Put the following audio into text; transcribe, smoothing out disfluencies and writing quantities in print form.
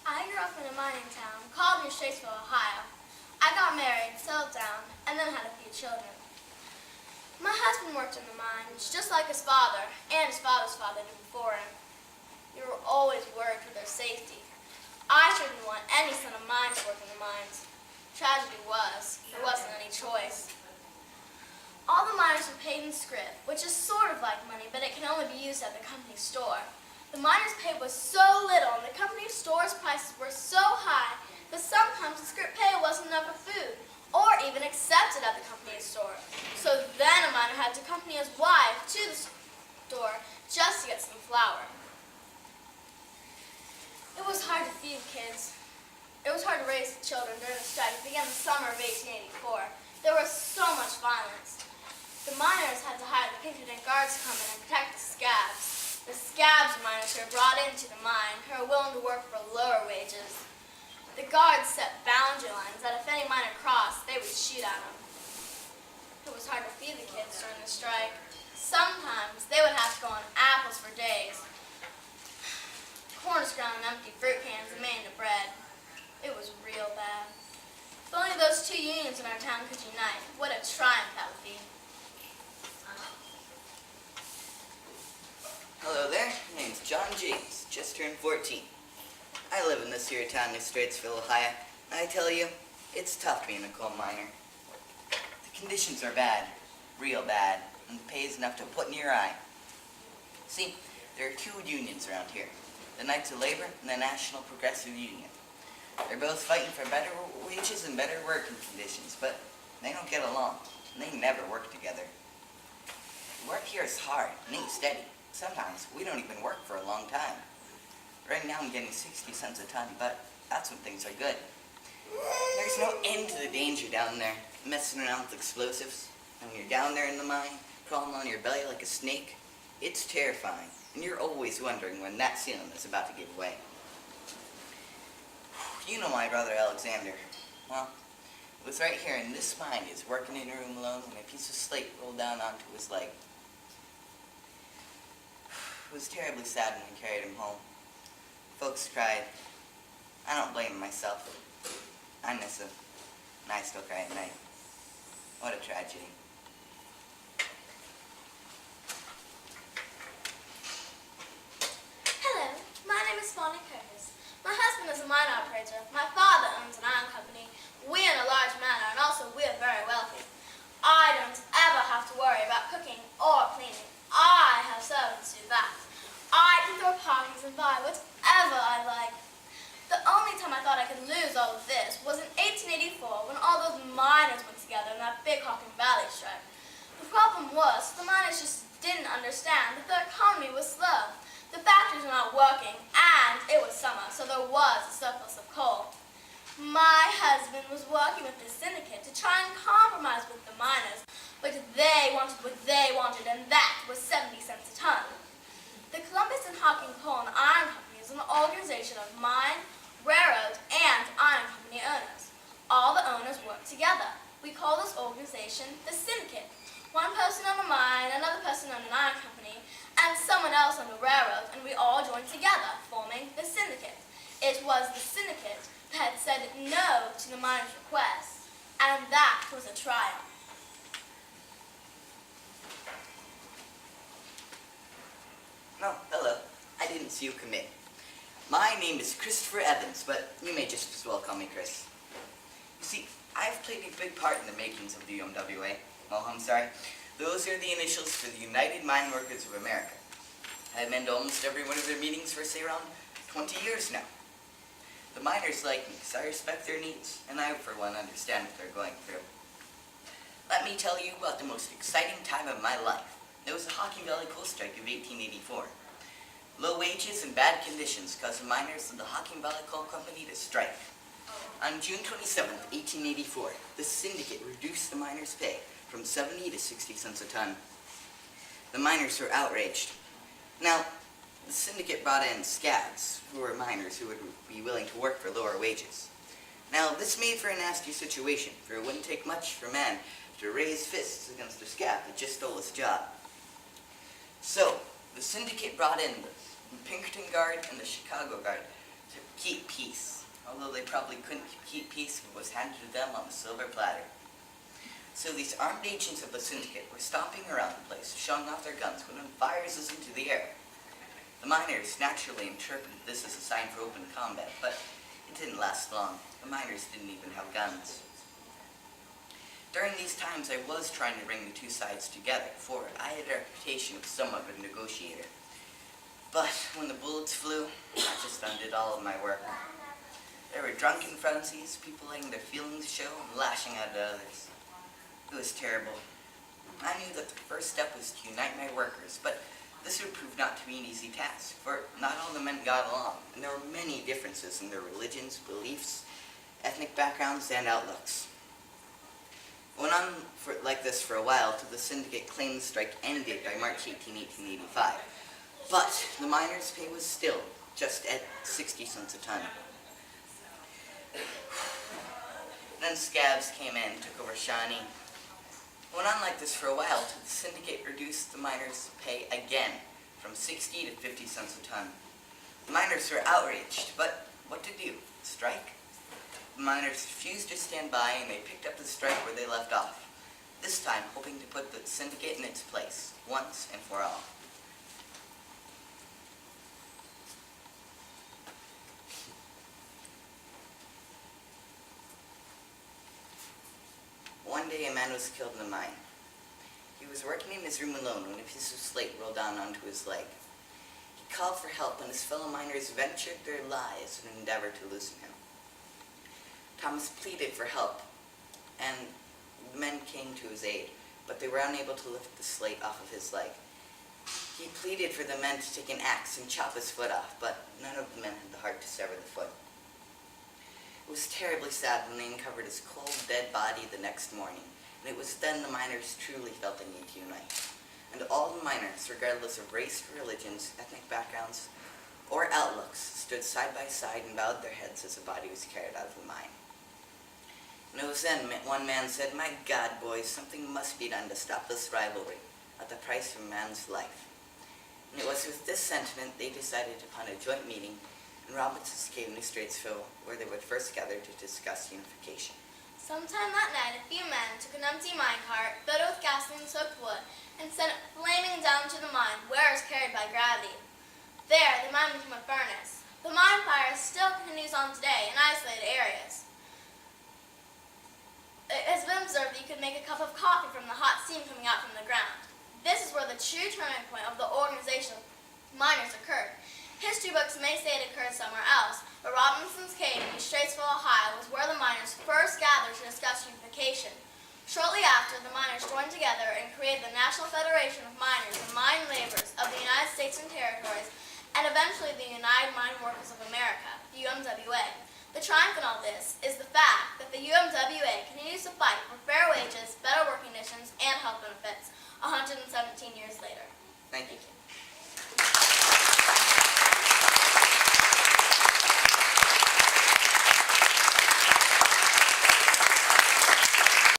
I grew up in a mining town called New Statesville, Ohio. I got married, settled down, and then had a few children. My husband worked in the mines just like his father and his father's father did before him. We were always worried for their safety. I shouldn't want any son of mine to work in the mines. Tragedy was, there wasn't any choice. All the miners were paid in scrip, which is sort of like money, but it can only be used at the company store. The miners' pay was so little and the company store's prices were so high that sometimes the scrip pay wasn't enough for food, or even accepted at the company store. So then a miner had to accompany his wife to the store just to get some flour. It was hard to feed kids. It was hard to raise children during the strike that began the summer of 1884. There was so much violence. The miners had to hire the Pinkerton Guards to come in and protect the scabs. The scabs of miners who were brought into the mine who were willing to work for lower wages. The guards set boundary lines that if any miner crossed, they would shoot at them. It was hard to feed the kids during the strike. Sometimes they would have to go on apples for days. Corn ground and empty fruit cans and made into bread. It was real bad. If only those two unions in our town could unite, what a triumph that would be. Hello there, my name's John James, just turned 14. I live in this here town near Statesville, Ohio, and I tell you, it's tough being a coal miner. The conditions are bad, real bad, and the pay is enough to put in your eye. See, there are two unions around here, the Knights of Labor and the National Progressive Union. They're both fighting for better wages and better working conditions, but they don't get along, and they never work together. The work here is hard and ain't steady. Sometimes we don't even work for a long time. Right now I'm getting 60 cents a ton, but that's when things are good. There's no end to the danger down there, messing around with explosives. And when you're down there in the mine, crawling on your belly like a snake, it's terrifying. And you're always wondering when that ceiling is about to give way. You know my brother Alexander. Well, it was right here in this mine he was working in a room alone when a piece of slate rolled down onto his leg. It was terribly sad when we carried him home. Folks cried. I don't blame myself. I miss him, and I still cry at night. What a tragedy. Hello, my name is Bonnie Curtis. My husband is a mine operator. My father owns an iron company. We own a large manor, and also we are very wealthy. I don't ever have to worry about cooking or cleaning. I have servants to do that. I can throw parties and buy whatever I like. The only time I thought I could lose all of this was in 1884 when all those miners went together in that big Hocking Valley strike. The problem was the miners just didn't understand that the economy was slow. The factories were not working and it was summer, so there was a surplus of coal. My husband was working with the syndicate to try and compromise with the miners, but they wanted what they wanted, and that was 70 cents a ton. The Columbus and Hocking Coal and Iron Company is an organization of mine, railroad, and iron company owners. All the owners work together. We call this organization the syndicate. One person on the mine, another person on an iron company, and someone else on the railroad, and we all joined together, forming the syndicate. It was the syndicate that had said no to the miners' requests, and that was a triumph. No, hello. I didn't see you come in. My name is Christopher Evans, but you may just as well call me Chris. You see, I've played a big part in the makings of the UMWA. Oh, I'm sorry. Those are the initials for the United Mine Workers of America. I've been to almost every one of their meetings for, say, around 20 years now. The miners like me because I respect their needs, and I, for one, understand what they're going through. Let me tell you about the most exciting time of my life. It was the Hocking Valley Coal Strike of 1884. Low wages and bad conditions caused the miners of the Hocking Valley Coal Company to strike. On June 27, 1884, the syndicate reduced the miners' pay from 70 to 60 cents a ton. The miners were outraged. Now, the syndicate brought in scabs, who were miners who would be willing to work for lower wages. Now, this made for a nasty situation, for it wouldn't take much for men to raise fists against a scab that just stole his job. So, the syndicate brought in the Pinkerton Guard and the Chicago Guard to keep peace, although they probably couldn't keep peace if it was handed to them on a silver platter. So these armed agents of the syndicate were stomping around the place, showing off their guns when one fires us into the air. The miners naturally interpreted this as a sign for open combat, but it didn't last long. The miners didn't even have guns. During these times, I was trying to bring the two sides together, for I had a reputation of somewhat of a negotiator. But when the bullets flew, I just undid all of my work. There were drunken frenzies, people letting their feelings show and lashing out at others. It was terrible. I knew that the first step was to unite my workers, but this would prove not to be an easy task, for not all the men got along, and there were many differences in their religions, beliefs, ethnic backgrounds, and outlooks. It went on like this for a while till the syndicate claimed the strike ended by March 18, 1885. But the miners' pay was still just at 60 cents a ton. Then scabs came in, took over Shawnee. It went on like this for a while till the syndicate reduced the miners' pay again from 60 to 50 cents a ton. The miners were outraged, but what to do? Strike? The miners refused to stand by, and they picked up the strike where they left off, this time hoping to put the syndicate in its place, once and for all. One day a man was killed in a mine. He was working in his room alone when a piece of slate rolled down onto his leg. He called for help, and his fellow miners ventured their lives in an endeavor to loosen him. Thomas pleaded for help, and the men came to his aid, but they were unable to lift the slate off of his leg. He pleaded for the men to take an axe and chop his foot off, but none of the men had the heart to sever the foot. It was terribly sad when they uncovered his cold, dead body the next morning, and it was then the miners truly felt the need to unite. And all the miners, regardless of race, religions, ethnic backgrounds, or outlooks, stood side by side and bowed their heads as the body was carried out of the mine. And it was then one man said, "My God, boys, something must be done to stop this rivalry at the price of a man's life." And it was with this sentiment they decided upon a joint meeting in Robinson's Cave, New Straitsville, where they would first gather to discuss unification. Sometime that night, a few men took an empty minecart filled with gasoline and soaked wood and sent it flaming down to the mine, where it was carried by gravity. There, the mine became a furnace. The mine fire still continues on today in isolated areas. It has been observed that you could make a cup of coffee from the hot steam coming out from the ground. This is where the true turning point of the organization of miners occurred. History books may say it occurred somewhere else, but Robinson's Cave in Straitsville, Ohio was where the miners first gathered to discuss unification. Shortly after, the miners joined together and created the National Federation of Miners and Mine Laborers of the United States and Territories, and eventually the United Mine Workers of America, the UMWA. The triumph in all this is the fact that the UMWA continues to fight for fair wages, better work conditions, and health benefits 117 years later. Thank you.